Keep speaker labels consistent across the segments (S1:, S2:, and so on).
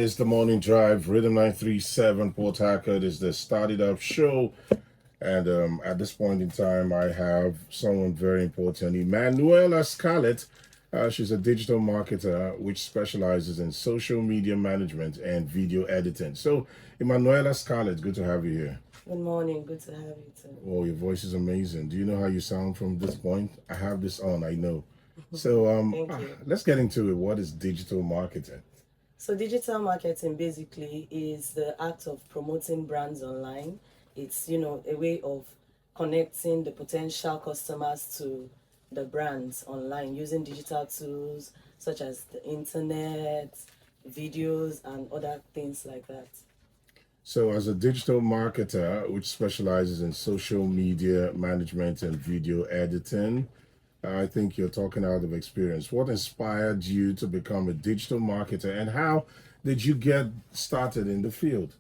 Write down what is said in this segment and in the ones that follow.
S1: is the Morning Drive. Rhythm 937 Port Harcourt is the Started Up show. And at this point in time, I have someone very important, Emanuela Scarlett. She's a digital marketer which specializes in social media management and video editing. So, Emanuela Scarlett, good to have you here.
S2: Good morning. Good to have you too.
S1: Oh, your voice is amazing. Do you know how you sound from this point? I have this on, I know. So,
S2: Thank you.
S1: let's get into it. What is digital marketing?
S2: So, digital marketing basically is the act of promoting brands online. It's, a way of connecting the potential customers to the brands online using digital tools such as the internet, videos, and other things like that.
S1: So, as a digital marketer which specializes in social media management and video editing, I think you're talking out of experience. What inspired you to become a digital marketer, and how did you get started in the field?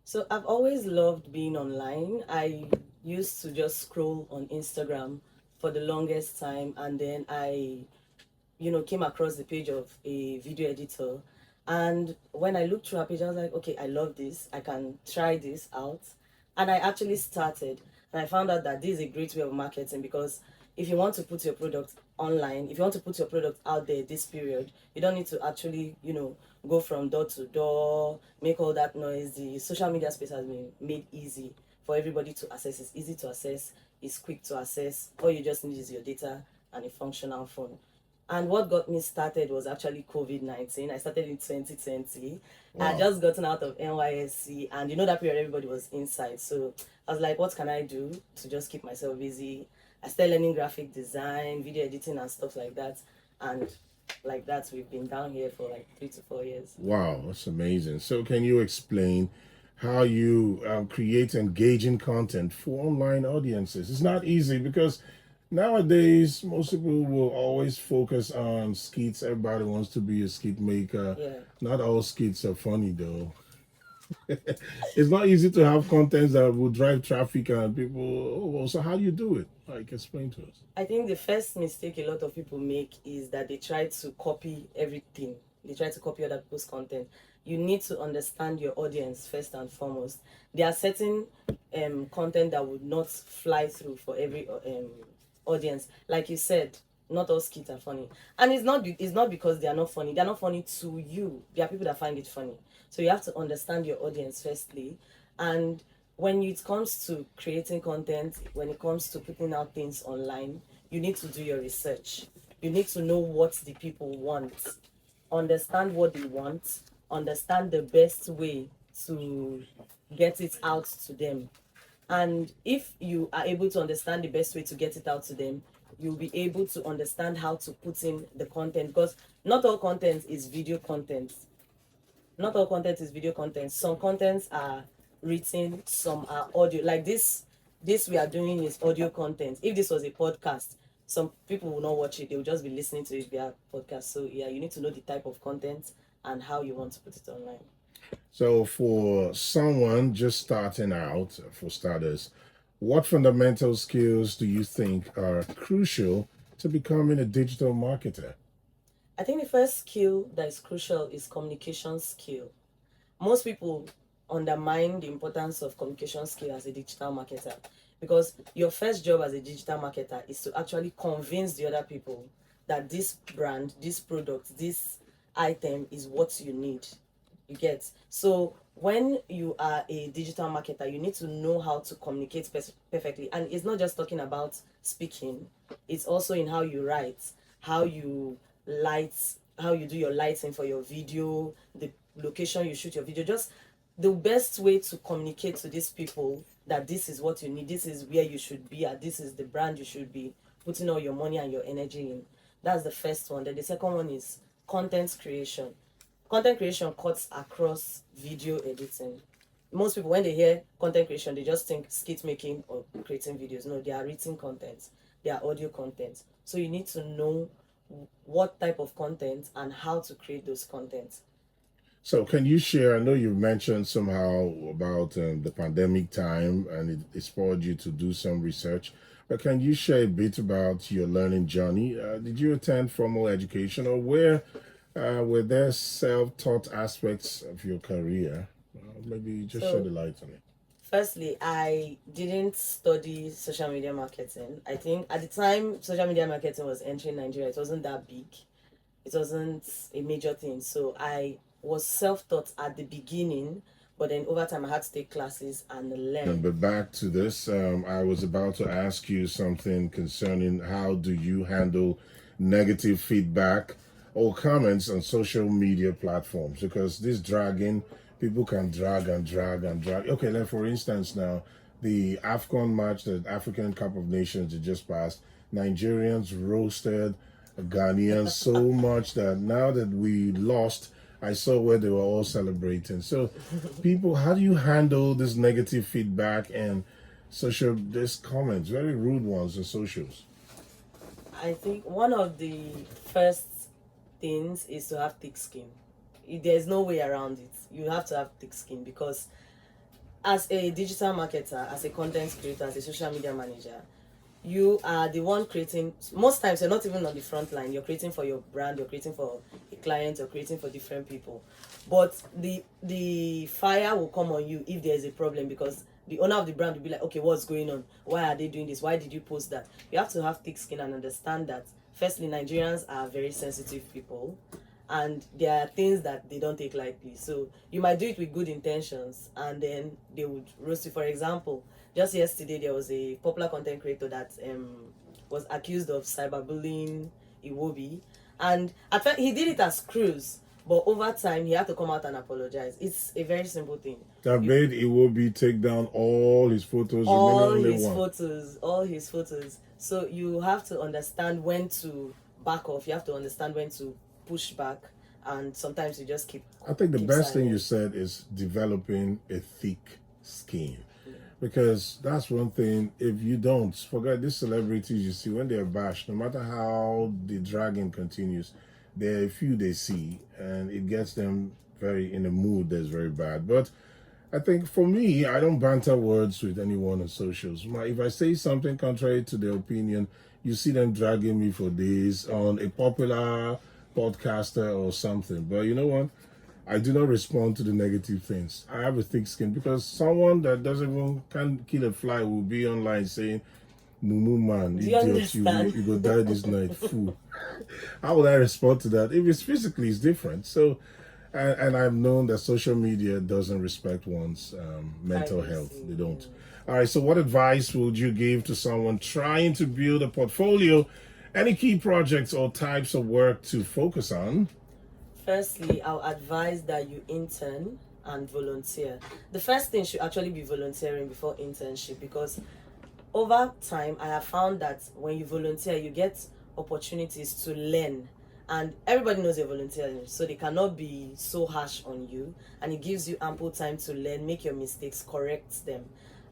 S2: So I've always loved being online. I used to just scroll on Instagram for the longest time, and then I came across the page of a video editor. And when I looked through her page, I was like, okay, I love this. I can try this out. And I actually started, and I found out that this is a great way of marketing because if you want to put your product online, if you want to put your product out there this period, you don't need to actually, go from door to door, make all that noise. The social media space has been made easy for everybody to access. It's easy to access, it's quick to access. All you just need is your data and a functional phone. And what got me started was actually COVID-19. I started in 2020. I had
S1: Wow.
S2: just gotten out of NYSC, and that period everybody was inside. So I was like, what can I do to just keep myself busy? I started learning graphic design, video editing, and stuff like that. And like that, we've been down here for like 3 to 4 years.
S1: Wow, that's amazing. So, can you explain how you create engaging content for online audiences? It's not easy because nowadays most people will always focus on skits. Everybody wants to be a skit maker.
S2: Yeah.
S1: Not all skits are funny though. It's not easy to have contents that will drive traffic and people. Oh, well, so how do you do it? Like, explain to us.
S2: I think the first mistake a lot of people make is that they try to copy everything. They try to copy other people's content. You need to understand your audience first and foremost. There are certain content that would not fly through for every audience. Like you said, not all skits are funny, and it's not because they are not funny. They are not funny to you. There are people that find it funny. So you have to understand your audience firstly, and when it comes to creating content, when it comes to putting out things online, you need to do your research. You need to know what the people want, understand what they want, understand the best way to get it out to them. And if you are able to understand the best way to get it out to them, you'll be able to understand how to put in the content because not all content is video content. Not all content is video content. Some contents are written, some are audio. Like this we are doing is audio content. If this was a podcast, some people will not watch it, they will just be listening to it via podcast. So yeah, you need to know the type of content and how you want to put it online.
S1: So, for someone just starting out, for starters, what fundamental skills do you think are crucial to becoming a digital marketer?
S2: I think the first skill that is crucial is communication skill. Most people undermine the importance of communication skill as a digital marketer because your first job as a digital marketer is to actually convince the other people that this brand, this product, this item is what you need. You get? So when you are a digital marketer, you need to know how to communicate perfectly. And it's not just talking about speaking, it's also in how you write, how you light, how you do your lighting for your video, the location you shoot your video. Just the best way to communicate to these people that this is what you need, this is where you should be at, this is the brand you should be putting all your money and your energy in. That's the first one. Then the second one is content creation. Content creation cuts across video editing. Most people, when they hear content creation, they just think skit making or creating videos. No, they are written content, they are audio content. So you need to know what type of content and how to create those contents.
S1: So, can you share? I know you mentioned somehow about the pandemic time and it spurred you to do some research, but can you share a bit about your learning journey? Did you attend formal education, or where Were there self-taught aspects of your career? Maybe just shed
S2: So
S1: the light on it.
S2: firstly, I didn't study social media marketing. I think at the time social media marketing was entering Nigeria, it wasn't that big. It wasn't a major thing. So I was self-taught at the beginning, but then over time I had to take classes and learn.
S1: But back to this, I was about to ask you something concerning how do you handle negative feedback or comments on social media platforms, because this dragging, people can drag and drag and drag. Okay, like for instance now, the AFCON match, the African Cup of Nations that just passed, Nigerians roasted Ghanaians so much that now that we lost, I saw where they were all celebrating. So, people, how do you handle this negative feedback and social, this comments, very rude ones on socials?
S2: I think one of the first things is to have thick skin. There's no way around it. You have to have thick skin because as a digital marketer, as a content creator, as a social media manager, you are the one creating. Most times you're not even on the front line. You're creating for your brand, you're creating for a client, you're creating for different people. But the fire will come on you if there's a problem, because the owner of the brand will be like, okay, what's going on? Why are they doing this? Why did you post that? You have to have thick skin and understand that firstly, Nigerians are very sensitive people, and there are things that they don't take lightly. So you might do it with good intentions and then they would roast you. For example, just yesterday there was a popular content creator that was accused of cyberbullying Iwobi, and at first he did it as cruise, but over time he had to come out and apologize. It's a very simple thing.
S1: That made Iwobi take down all his photos,
S2: all
S1: remaining only
S2: his
S1: one.
S2: photos all his photos So you have to understand when to back off, you have to understand when to push back, and sometimes you just keep
S1: I think the
S2: keep
S1: best thing you
S2: silent.
S1: said is developing a thick skin. Because that's one thing, if you don't, forget these celebrities you see when they're bashed, no matter how the dragging continues, there are a few they see and it gets them very in a mood that's very bad. But I think for me, I don't banter words with anyone on socials. If I say something contrary to their opinion, you see them dragging me for days on a popular podcaster or something. But you know what? I do not respond to the negative things. I have a thick skin because someone that doesn't even can kill a fly will be online saying, "Mumu man,
S2: Do you
S1: idiot,
S2: understand?
S1: you go die this night, fool." How would I respond to that? If it's physically, it's different. So, and I've known that social media doesn't respect one's mental health.
S2: Privacy,
S1: They don't.
S2: yeah.
S1: All right. So, what advice would you give to someone trying to build a portfolio? Any key projects or types of work to focus on?
S2: Firstly, I'll advise that you intern and volunteer. The first thing should actually be volunteering before internship, because over time I have found that when you volunteer you get opportunities to learn, and everybody knows you're volunteering, so they cannot be so harsh on you, and it gives you ample time to learn, make your mistakes, correct them.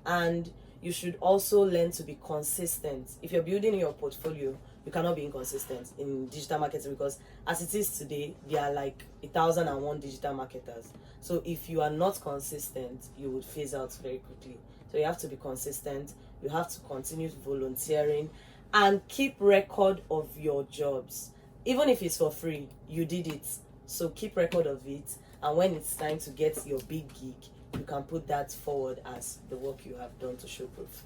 S2: And you should also learn to be consistent. If you're building your portfolio, you cannot be inconsistent in digital marketing, because as it is today there are like 1,001 digital marketers. So if you are not consistent you would phase out very quickly. So you have to be consistent, you have to continue volunteering, and keep record of your jobs. Even if it's for free, you did it. So keep record of it, and when it's time to get your big gig, you can put that forward as the work you have done to show proof.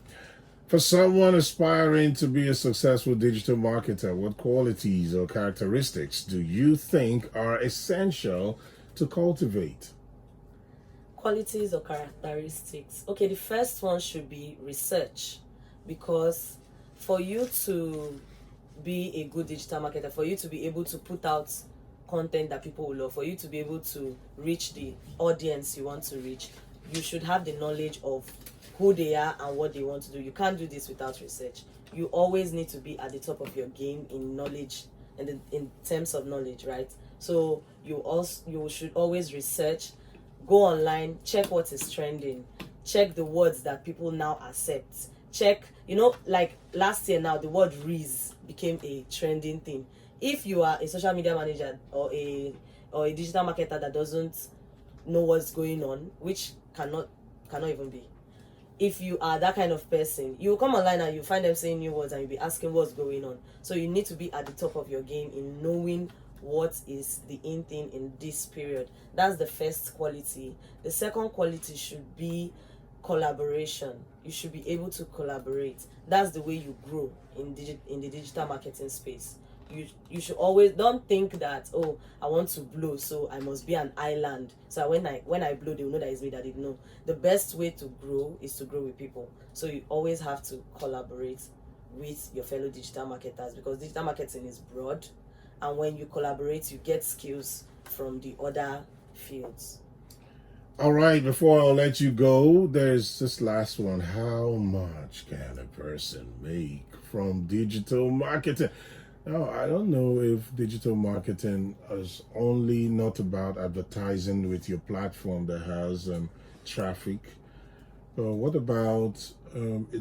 S1: For someone aspiring to be a successful digital marketer, what qualities or characteristics do you think are essential to cultivate?
S2: Qualities or characteristics. Okay, the first one should be research, because for you to be a good digital marketer, for you to be able to put out content that people will love, for you to be able to reach the audience you want to reach, you should have the knowledge of who they are and what they want to do. You can't do this without research. You always need to be at the top of your game in knowledge, and in terms of knowledge, right? So you should always research, go online, check what is trending, check the words that people now accept, check, like last year now the word "reels" became a trending thing. If you are a social media manager or a digital marketer that doesn't know what's going on, which cannot even be, if you are that kind of person, you will come online and you find them saying new words and you'll be asking what's going on. So you need to be at the top of your game in knowing what is the in thing in this period. That's the first quality. The second quality should be collaboration. You should be able to collaborate. That's the way you grow in the digital marketing space. You should always, don't think that, oh, I want to blow, so I must be an island, so when I blow, they will know that it's me that did. No, the best way to grow is to grow with people. So you always have to collaborate with your fellow digital marketers, because digital marketing is broad, and when you collaborate, you get skills from the other fields.
S1: All right, before I'll let you go, there's this last one. How much can a person make from digital marketing? Now, I don't know if digital marketing is only not about advertising with your platform that has traffic. What about,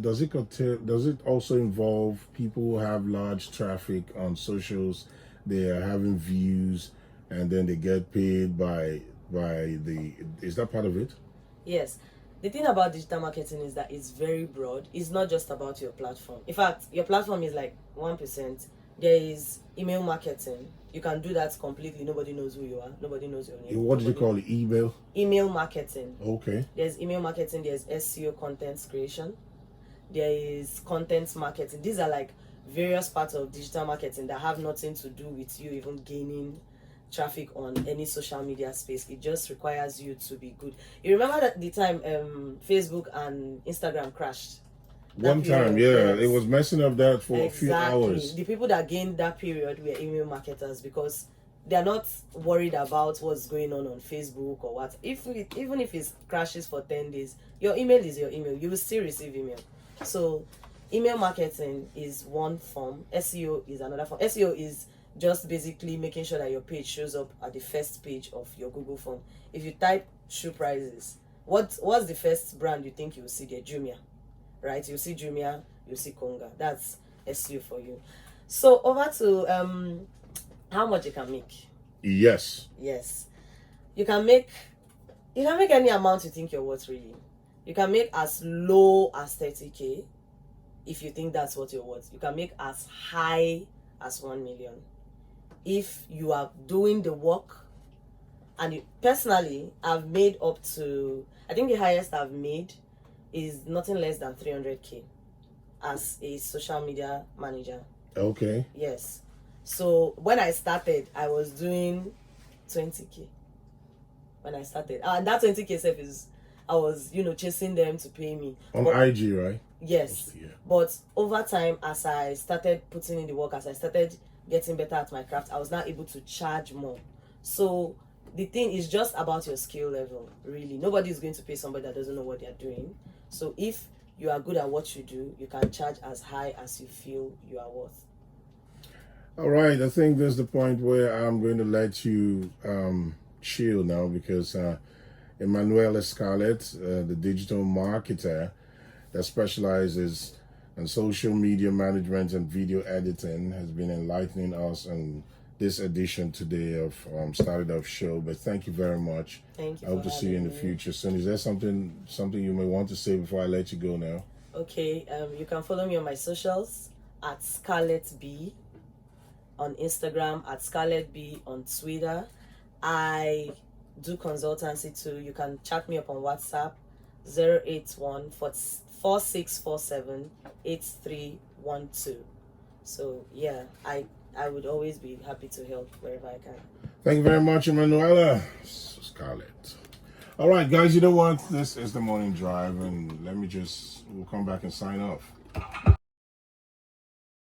S1: does it also involve people who have large traffic on socials? They are having views, and then they get paid is that part of it?
S2: Yes. The thing about digital marketing is that it's very broad. It's not just about your platform. In fact, your platform is like 1%. There is email marketing. You can do that completely. Nobody knows who you are. Nobody knows your name.
S1: What did you call it? Email?
S2: Email marketing.
S1: Okay.
S2: There's email marketing. There's SEO, content creation. There is content marketing. These are like various parts of digital marketing that have nothing to do with you even gaining traffic on any social media space. It just requires you to be good. You remember that the time Facebook and Instagram crashed?
S1: One time, yeah, it was messing up that for a few hours.
S2: The people that gained that period were email marketers, because they're not worried about what's going on Facebook or what. Even if it crashes for 10 days, your email is your email. You will still receive email. So email marketing is one form. SEO is another form. SEO is just basically making sure that your page shows up at the first page of your Google form. If you type shoe prices, what's the first brand you think you'll see there? Jumia, right? You'll see Jumia, you'll see Konga. That's SEO for you. So over to how much you can make.
S1: Yes.
S2: You can make any amount you think you're worth, really. You can make as low as 30K if you think that's what you're worth. You can make as high as 1 million if you are doing the work. And personally, I've made up to, I think the highest I've made is nothing less than 300K as a social media manager.
S1: Okay.
S2: Yes. So when I started, I was doing 20K. When I started, and that 20K self is, I was, chasing them to pay me.
S1: On IG, right?
S2: Yes.
S1: Yeah.
S2: But over time, as I started putting in the work, as I started getting better at my craft, I was now able to charge more. So the thing is just about your skill level, really. Nobody is going to pay somebody that doesn't know what they're doing. So if you are good at what you do, you can charge as high as you feel you are worth.
S1: All right, I think there's the point where I'm going to let you chill now, because Emanuela Scarlett, the digital marketer that specializes in social media management and video editing, has been enlightening us on this edition today of STARTITUP show. But thank you very much.
S2: Thank you.
S1: I hope to see you in the future soon. Is there something you may want to say before I let you go now?
S2: Okay, you can follow me on my socials at Scarlett B on Instagram, at Scarlett B on Twitter. I do consultancy too. You can chat me up on WhatsApp 081 4647 8312. So yeah, I would always be happy to help wherever I can.
S1: Thank you very much, Emanuela Scarlett. All right, guys, you know what? This is the morning drive, and we'll come back and sign off.